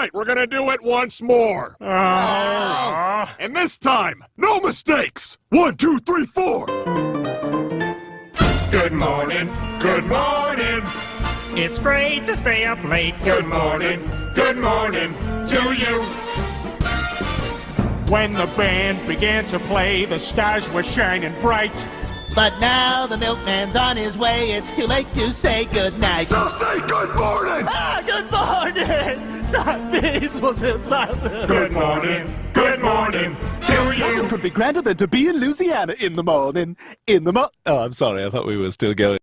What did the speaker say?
right, we're gonna do it once more. And this time, no mistakes. 1, 2, 3, 4. Good morning, good morning. It's great to stay up late. Good morning to you. When the band began to play, the stars were shining bright. But now the milkman's on his way. It's too late to say goodnight. So say good morning. Good morning. Some people still smile. Good morning to you. Could be grander than to be in Louisiana in the morning. Oh, I'm sorry, I thought we were still going.